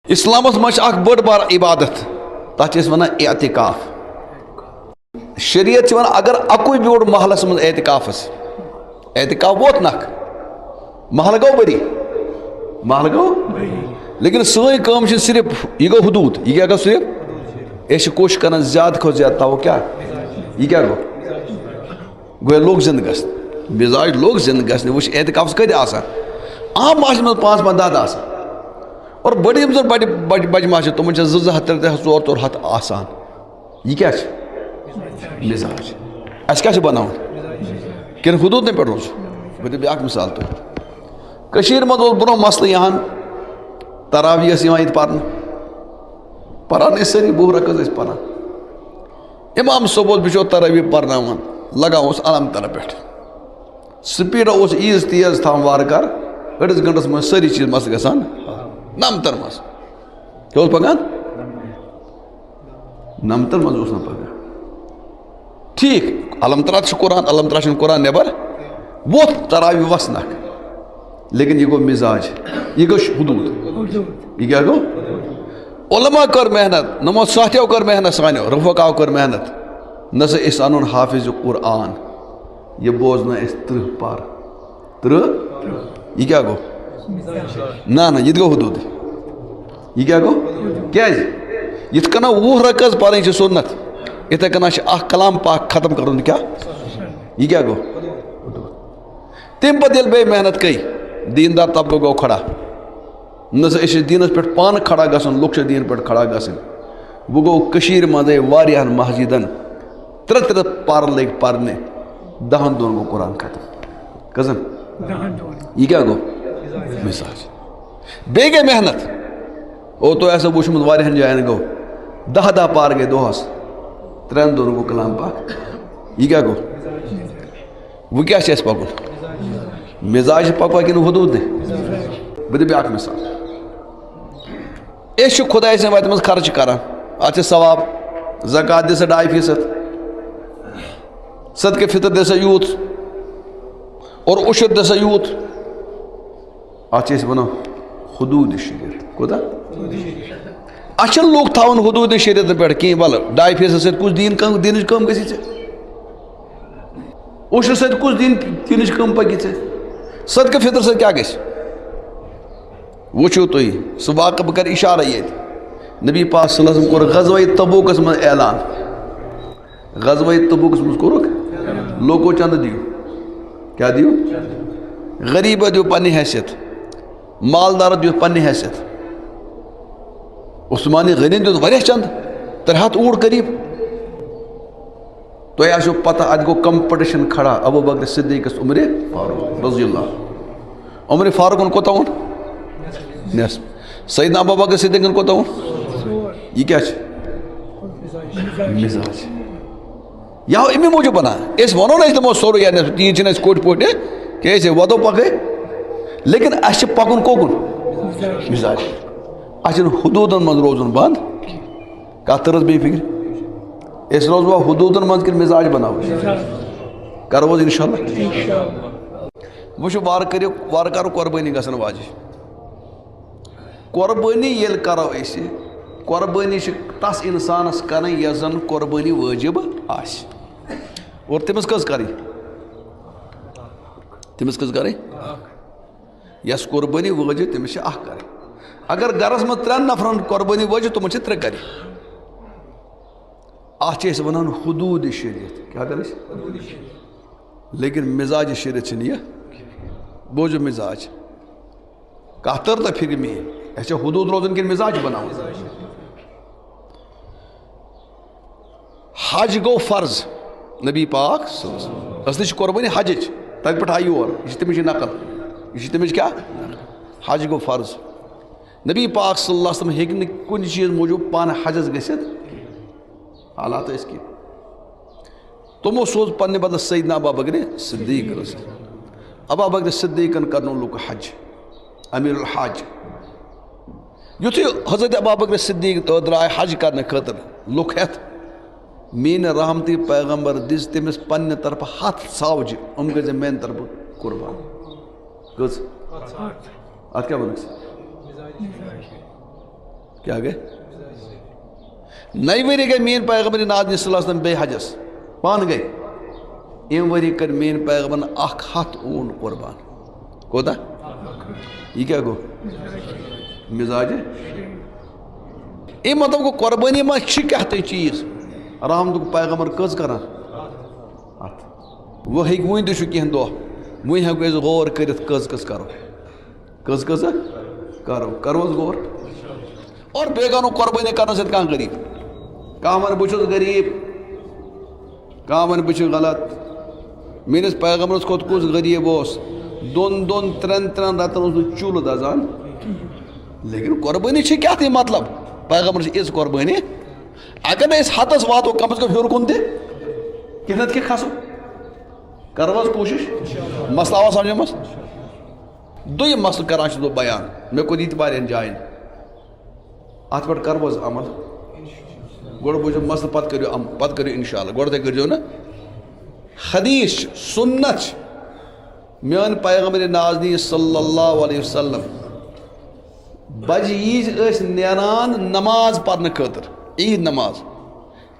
اسلامس مجھ اخ بڑ بار عبادت تک ونان اعتکاف شریعت ونان اگر اکوئی بیوڑ محلس من اعتکافس اعتکاف ووت نکھ محل گو بری محل گو لیکن سوئی کام صرف یہ گو حدود یہ کیا گو صرف یہ کوشش کرنا زیادہ کھو زیادہ تو کیا یہ کیا گو گویا لوگ زند گھن مزاج لوگ زند گھن وہ اعتکاف کتنے آسان عام معاشرے میں 5 10 آسان اور بڑی بڑی معاشرے تمن 2 ہتھ 3 ہتھ 4 ہتھ آسان یہ کیا مزاج اس کیا بناؤ کن حدود پہ روز بہ دِ بیاکھ مثال تہ مز برو مسئلہ یہاں تراویح یہ پران ساری 20 رکعت پران امام صٲب بچو تراویح پرناوان لگان علم تر پہ سپیڈ ایز تیز تھاوان وار کر أڑس گنٹس من ساری چیز مس گژھان نمتر مز کیا پکان نمتر مز پکان ٹھیک علم ترا قرآن علم ترا قرآن نبر ووت تراویح وسنک لیکن یہ گو مزاج یہ گو حدود یہ کیا گو علماء کر محنت نمو ساتھیو کر محنت سانیو رفقاو کر محنت نسا اس انون حافظ قرآن یہ بوزنا اس 30 پار 30 یہ کیا گو نا یہ گو حدود یہ کیا گو کیا یت کنا 20 رکعت پرن سنت اتھے کنا اخ کلام پاک ختم کرن کیا یہ کیا گو تم پتہ بے محنت کئی دیندار طبقہ گو کھڑا نسا اس دینس پہ پان کھڑا گھن لوگ دین پہ کھڑا گھن وہ گو کشیر مزے واریاہن مسجدن 3 پار لگ پرنے 10 دون گو قرآن ختم کزن یہ کیا گو مزاج بے گئی محنت او تو ایسا وچمت واریاہن جائن گو 10 پار گئے دہس 3 دون گو کلام پاک یہ کیا گو وہ کیا اس پکن مزاج پکوا کن حدود نے بہ دِ بیاکھ مثال اس خدائے سن وتہ مز خرچ کران اتھ ثواب زکات دِ سا 2.5% صدقہ فطر دِ سا یوت اور عشر دِ سا یوت اتھ ونان حدود شریعت کوتا اچھا لوگ تھاون حدود شریعت پہ کہیں بل 2.5% سۭتۍ کُس دین دینچ کٲم گژھی ژےٚ عشر سۭتۍ کُس دین دینچ کٲم پکی ژےٚ صدقہ فطر سۭتۍ کیٛاہ گژھِ وچھو تھی سہ واقع بہ کر اشارہ یت نبی پاک صلی اللہ علیہ وسلم کور غزوہ تبوکس من اعلان غزوہ تبوکس من کورک لوگو چند دیو کیا دیو غریب دیو پنی حیثیت مالدار دیو پنی حیثیت عثمانی غنی دیو واریاہ چند 3 ہتھ اوڑ قریب تو آسو پتہ ات گو کمپٹیشن کھڑا ابو بکر صدیقس عمر فاروق رضی اللہ عمر فاروق کوتا وون نصف سیدنا ابو بکر صدیق کوتا وون یہ کیا مزاج یہ امی موجود بنا اس ونو نا دمو سورو یا تین چھ اس کوٹ پوٹ کہ ایسے ودو پکے لیکن اس پکن کوکن مزاج اچھن حدودن من روزن بند کترس بے فکر اس روز وہ حدودن من کن مزاج بناو کرو انشاءاللہ وچھو وار کرو قربانی گژھن واجہ قربانی یل کرو اس قربانی تس انسانس کریں یس زن قربانی واجب آس اور تمس کس کریں تمس کس کریں یس قربانی واجب تمس اخ کریں اگر گرس میں 3 نفرن قربانی واجب تمن 3 کریں اتھ ونان حدود شریعت کیا کر لیکن مزاج شریعت یہ بوجھو مزاج کتر تو فکر میں ایسے حدود روزن کن مزاج بناو حج گو فرض نبی پاک اصل قربانی حج تک پہ آئی اور یہ تمچ نقل یہ تمچ کیا حج گو فرض نبی پاک صلی اللہ علیہ وسلم ہیکہ نہ کن چیز موجود پان حجس گژھت حالات اس کی تمو سوز پنہ بدل سیدنا ابا بکر صدیق رسول ابا بکر صدیقن کرنو لوک حج امیر الحج یتھے حضرت ابا بکر صدیق درائے حج کرنے خاطر لوک ہتھ مین رحمتی پیغمبر دس تمس پنہ طرف 7 ساوج گز میان طرف قربان کس ات کیا ونک کیا گئے نئی ؤری گئی مین پیغمبر نازل صلی اللہ علیہ وسلم بے حجس پان گئی ام ؤری کر مین پیغمبر 100 اون قربان کوتا یہ کیا گو مزاج ام مطلب کو قربانی ما کیا چیز رحمت پیغمبر کز کران وہ ہیک ون تہ کھین دہ ون ہیکو أسۍ غور کرت کز کرو کز کرو غور اور بیگانو قربانی کرنے سۭتۍ کانٛہہ غریب کانٛہہ ون بہٕ چھُس غریب کانٛہہ ون بہٕ چھُس غلط میٲنِس پیغمبرس کھۄت کُس غریب اوس دۄن ترٛٮ۪ن رٮ۪تن اوس نہٕ چوٗلہٕ دزان لیکن قربانی چھِ کیٛاہ تہِ مطلب پیغمبر چھِ یِژھ قربانی اگر نہٕ أسۍ ہتس واتو کم از کم ہیوٚر کُن تہِ کینٛہہ نتہٕ کینٛہہ کھسو کرو حظ کوٗشش مسلہٕ آوا سمجھ منٛز دوٚیِم مسلہٕ کران چھُس بہٕ بیان مےٚ کوٚر یہِ تہِ واریاہن جاین اتھ پٮ۪ٹھ کرو حظ عمل گۄڈٕ بوٗزِو مسلہٕ پتہٕ کٔرِو انشاء اللہ گۄڈٕ تُہۍ کٔرۍزیو نہٕ حدیث چھِ سنت چھِ میٲنۍ پیغمبر نازنی صلی اللہ علیہ وسلم بجہِ عیٖز ٲسۍ نیران نماز پرنہٕ خٲطرٕ عیٖد نماز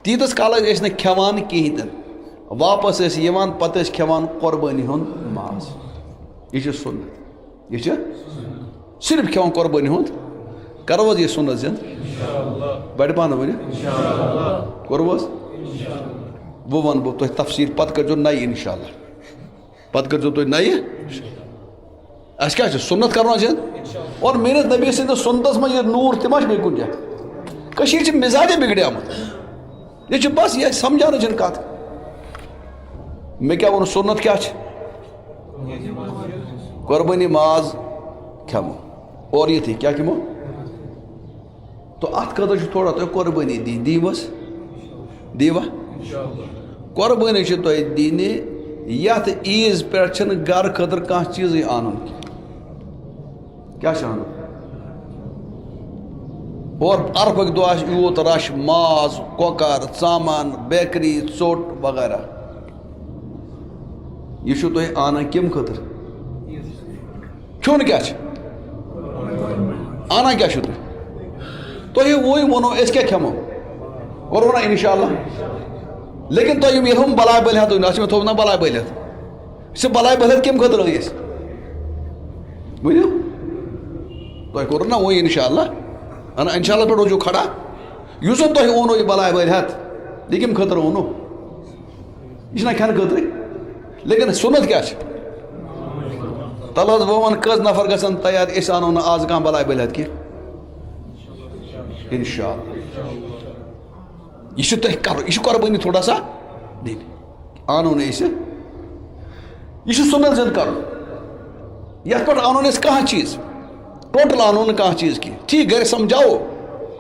تیٖتِس کالس ٲسۍ نہٕ کھٮ۪وان کِہیٖنۍ تہِ نہٕ واپس ٲسۍ یِوان پتہٕ ٲسۍ کھٮ۪وان قۄربٲنی ہُنٛد ماز یہ چھِ سنت یہ چھِ صرف کھٮ۪وان قۄربٲنی ہُنٛد کرو حظ یہِ سنت زِنٛدٕ بڑِ پانہٕ ؤنِو کوٚروٕ حظ وۄنۍ ونہٕ بہٕ تۄہہِ تفصیٖل پتہٕ کٔرۍزیو نَیہِ انشاء اللہ پتہٕ کٔرۍزیو تُہۍ نَیہِ اَسہِ کیٛاہ چھِ سنت کرُن زِنٛدٕ اور میٲنِس نبی سٕنٛدِس سنتس منٛز یہِ نوٗر تہِ ما چھِ بیٚیہِ کُنہِ جایہِ کٔشیٖرِ چھِ مِزاجے بِگڑیومُت یہِ چھِ بس یہِ سمجھاونٕچ چھَنہٕ کتھ مےٚ کیٛاہ ووٚن سنت کیٛاہ چھِ قۄربٲنی ماز کھٮ۪مو اور یِتھٕے کیٛاہ کھٮ۪مو تو اتھ خٲطرٕ چھُ تھوڑا تۄہہِ قۄربٲنی دِنۍ دیٖوس دیٖوا قۄربٲنی چھِ تۄہہِ دِنہِ یتھ عیٖز پٮ۪ٹھ چھِنہٕ گرٕ خٲطرٕ کانٛہہ چیٖزٕے انُن کیٛاہ چھُ انُن اور عرفٕکۍ دۄہ آسہِ یوٗت رش ماز کۄکر ژامن بیکری ژوٚٹ وغیرہ یہ چھُو تُہۍ انان کمہِ خٲطرٕ کھیوٚن کیٛاہ چھُ انان کیٛاہ چھُو تُہۍ تۄہہِ وۄنۍ ووٚنو أسۍ کیٛاہ کھٮ۪مو کوٚروٕ نا انشاء اللہ لیکن تۄہہِ یِم ییٚلہِ ہُم بلاے بٔلۍ ہٮ۪تھ اَتھ چھِ مےٚ تھوٚومُت نا بلاے بٔلۍ ہٮ۪تھ سُہ بلاے بٔلۍ ہٮ۪تھ کمہِ خٲطرٕ ٲسۍ أسۍ ؤنِو تۄہہِ کوٚروٕ نا وۄنۍ انشاء اللہ انا انشاء اللہ پٮ۪ٹھ روٗزِو کھڑا یُس زن تۄہہِ اوٚنوٕ یہِ بلاے بٔلۍ ہٮ۪تھ یہِ کمہِ خٲطرٕ اوٚنوٕ یہِ چھُنہ کھٮ۪نہٕ خٲطرٕے لیکن سنت کیٛاہ چھِ تلہٕ حظ بہٕ ونہٕ کٔژ نفر گژھن تیار أسۍ انو نہٕ آز کانٛہہ بلاے بٔلۍ ہٮ۪تھ کینٛہہ انشاء اللہ یہ چھُ تۄہہِ کرُن یہِ چھِ قۄربٲنی تھوڑا سا دِنۍ انو نہٕ أسۍ یہِ چھُ سنت زِنٛدٕ کرُن یتھ پٮ۪ٹھ انو نہٕ أسۍ کانٛہہ چیٖز ٹوٹل انو نہٕ کانٛہہ چیٖز کینٛہہ ٹھیٖک گرِ سمجھاوو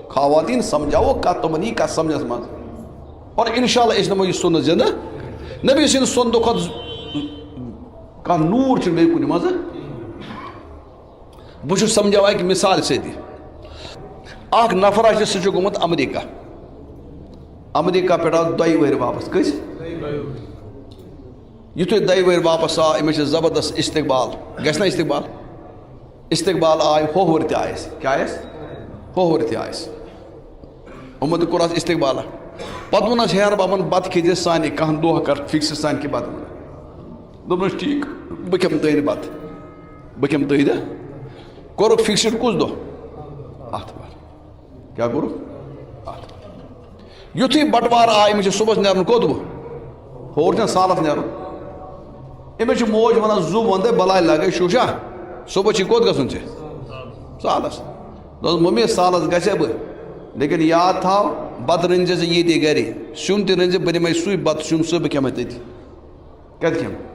خواتیٖن سمجھاوو کتھ تِمن یی کتھ سمجھس منٛز اور انشاء اللہ أسۍ نِمو یہِ سنت زِنٛدٕ نبی سٕنٛدِ سنتہٕ کھۄتہٕ کانٛہہ نوٗر چھُنہٕ بیٚیہِ کُنہِ منٛزٕ بہٕ چھُس سمجھاوان اکہِ مثالہِ سۭتی اکھ نفر آسہِ سُہ چھُ گوٚمُت امریکہ پٮ۪ٹھ آو 2 ؤری واپس کٔژِ یُتھُے 2 ؤری واپس آو أمِس چھِ زبردست استقبال گژھِ نا استقبال آیہِ ہوہُر تہِ آیَس کیٛاہ آیَس ہوہُر تہِ آیَس یِمو تہِ کوٚرہس استقبالا پتہٕ ووٚنہس ہیر بابن بتہٕ کھیٚزِ سانے کانٛہہ دۄہ کر فِکس سانہِ کہِ بتہٕ دوٚپنس ٹھیٖک بہٕ کھٮ۪مہٕ تُہنٛدِ بتہٕ بہٕ کھٮ۪مہٕ تُہنٛدِ کوٚرُکھ فِکسٕڈ کُس دۄہ آتھوار کیٛاہ کوٚرُکھ آتھوار یُتھُے بٹوار آے أمِس چھُ صُبحس نیرُن کوٚت وۄنۍ ہور چھُنہ سالس نیرُن أمِس چھِ موج ونان زُ ونٛدے بلاے لگے شوشا صُبحس چھی کوٚت گژھُن ژےٚ سالس دوٚپُس ممی سالس گژھے بہٕ لیکن یاد تھاو بتہٕ رٔنۍ زِ ژٕ ییٚتی گرِ سیُن تہِ رٔنۍ زِ بہٕ دِمے سُے بتہٕ سیُن سُہ بہٕ کھٮ۪مے تٔتی کتہِ کھٮ۪مہٕ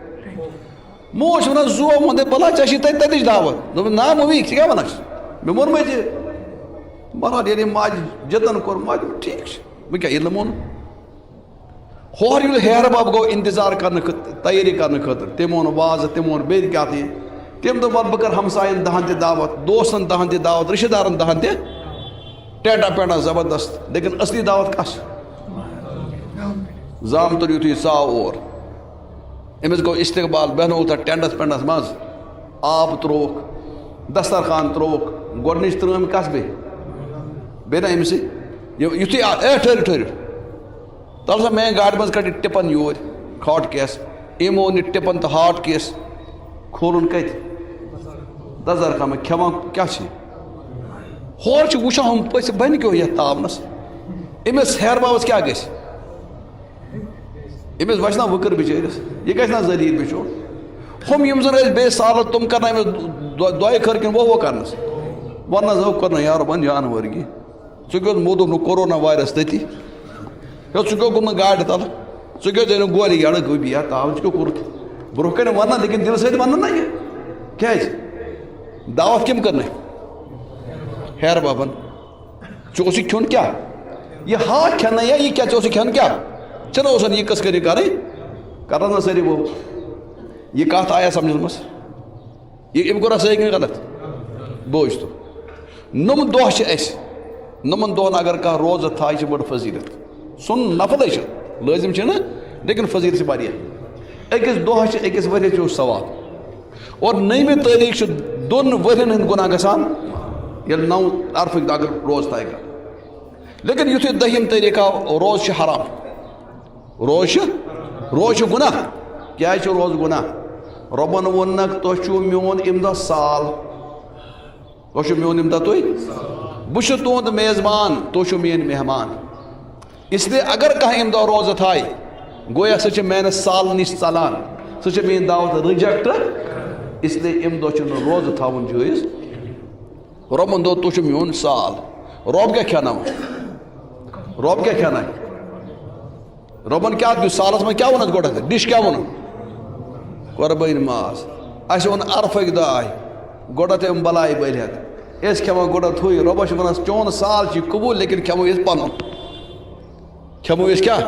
موج ونان زُ ونٛدے بلاے ژےٚ چھی تتِچ دعوت دوٚپُس نا ممی ژٕ کیٛاہ ونان چھُکھ مےٚ ووٚنمے ژےٚ بہرحال ییٚلہِ ماجہِ جتن کوٚر ماجہِ دوٚپ ٹھیٖک چھُ بہٕ کیٛاہ ییٚلہِ نہٕ مون ہورٕ ییٚلہِ ہیرٕ بب گوٚو انتظار کرنہٕ خٲطرٕ تیٲری کرنہٕ خٲطرٕ تٔمۍ اوٚن وازٕ تٔمۍ اوٚن بیٚیہِ کیٛاہ تہِ تٔمۍ دوٚپ وَلہٕ بہٕ کرٕ ہمساین 10 تہِ دعوت دوستن 10 تہِ دعوت رشتہٕ دارن 10 تہِ ٹیٹا پیٹا زبردست لیکن اصلی دعوت کس زامتُر یُتھُے ژاو اور أمِس گوٚو استقبال بیٚہنووُکھ تتھ ٹٮ۪نٹس پٮ۪نٹس منٛز آب ترٛووُکھ دسترخان ترٛووُکھ گۄڈنِچ ترٛٲمۍ کس بیٚیہِ بیٚیہِ نا أمِسٕے یُتھُے ٹھٔہرِو ٹھٔہرِو تَلہٕ سا میٛانہِ گاڑِ منٛز کَڑِ ٹِپَن یور ہاٹ کیس أمۍ اوٚن یہِ ٹِپَن تہٕ ہاٹ کیس کھولُن کَتہِ دَزار کامہِ کھٮ۪وان کیٛاہ چھِ ہورٕ چھِ وٕچھان ہُم پٔژھۍ بَنہِ کیٚو یَتھ تاونَس أمِس ہیرٕ بابَس کیٛاہ گژھِ أمِس وَسہِ نا وٕکٕر بِچٲرِس یہِ گژھِ نا ذٔلیٖل بِچور ہُم یِم زَن ٲسۍ بیٚیہِ سالَت تِم کَرناے أمِس دۄیہِ خٲر کِنہٕ وۄہ کَرنَس وَن حظ ہو کوٚر نہٕ یارو بَن جانوَرگی ژٕ کیٛاہ موٗدُکھ نہٕ کورونا وایرَس تٔتی ہے ژٕ کیٛاہ گوٚو نہٕ گاڑِ تَلہٕ ژٕ کیٛاہ ژےٚ نہٕ گولہِ یَڑٕ گوٚبی یا تاو ژٕ کیٛاہ کوٚرُتھ برونٛہہ کَنہِ وَننا لیکِن دِلہٕ سۭتۍ وَنُن نا یہِ کیٛازِ دعوت کٔمۍ کٔرنَے ہیرٕ بابَن ژےٚ اوسُے کھیوٚن کیٛاہ یہِ ہاکھ کھٮ۪نَے یا یہِ کیٛاہ ژےٚ اوسُے کھٮ۪ون کیٛاہ ژےٚ نہ اوسَن یہِ قٕصہٕ کٔرِتھ کَرٕنۍ کَرَن نہ سٲری بوٚو یہِ کَتھ آیا سَمجھَس منٛز یہِ أمۍ کوٚرا صحیح کِنہٕ غلط بوٗز تو نۄم دۄہ چھِ اَسہِ نۄمَن دۄہَن اگر کانٛہہ روزٕ تھایہِ چھِ بٔڑ فضیٖلت سُن نفلٕے چھِ لٲزِم چھِنہٕ لیکِن فضیٖلت چھِ واریاہ أکِس دۄہَس چھِ أکِس ؤرِیَس چھُ ثواب اور نٔیمہِ تٲریٖخ چھِ 2 ؤرِیَن ہٕنٛدۍ گۄناہ گژھان ییٚلہِ 9 عرفٕکۍ دۄہ اگر روزٕ تھایہِ کانٛہہ لیکِن یُتھُے 10ہِم تٲریٖخ آو روزٕ چھِ حرام روزٕ چھِ گۄناہ کیٛازِ چھِ روزٕ گۄناہ رۄبَن ووٚننَکھ تۄہہِ چھُو میون اَمہِ دۄہ سال تۄہہِ چھُو میون اَمہِ دۄہ تُہۍ بہٕ چھُس تُہُنٛد میزبان تُہۍ چھِو میٛٲنۍ مہمان اِسلیے اگر کانٛہہ اَمہِ دۄہ روزٕ تھایہِ گویا سُہ چھِ میٛانہِ سال نِش ژَلان سُہ چھِ میٛٲنۍ دعوت رِجَکٹ اِسلیے اَمہِ دۄہ چھُنہٕ روزٕ تھاوُن جٲیِز رۄبَن دوٚپ تُہۍ چھُو میون سال رۄب کیٛاہ کھٮ۪ناوُن رۄب کیٛاہ کھٮ۪نایہِ رۄبَن کیٛاہ دیُت سالَس منٛز کیٛاہ ووٚنُکھ گۄڈٕ ڈِش کیٛاہ ووٚنُن قۄربٲنۍ ماز اَسہِ ووٚن عرفٕکۍ دۄہ آے گۄڈٕ یِم بَلاے بٔلِتھ أسۍ کھٮ۪وان گۄڈٕ تھُے رۄبَس چھِ وَنان چون سال چھِ قبوٗل لیکِن کھٮ۪مو أسۍ پَنُن کھٮ۪مو أسۍ کیٛاہ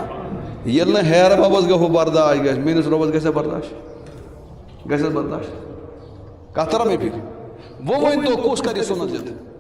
ییٚلہِ نہٕ ہیرٕ بابَس گوٚو برداش گژھِ میٛٲنِس رۄبَس گژھِ برداش گژھٮ۪س برداش کَتھ تَرا مےٚ فِکرِ وۄنۍ ؤنۍ تو کُس کَرِ یہِ سُنت زِندٕ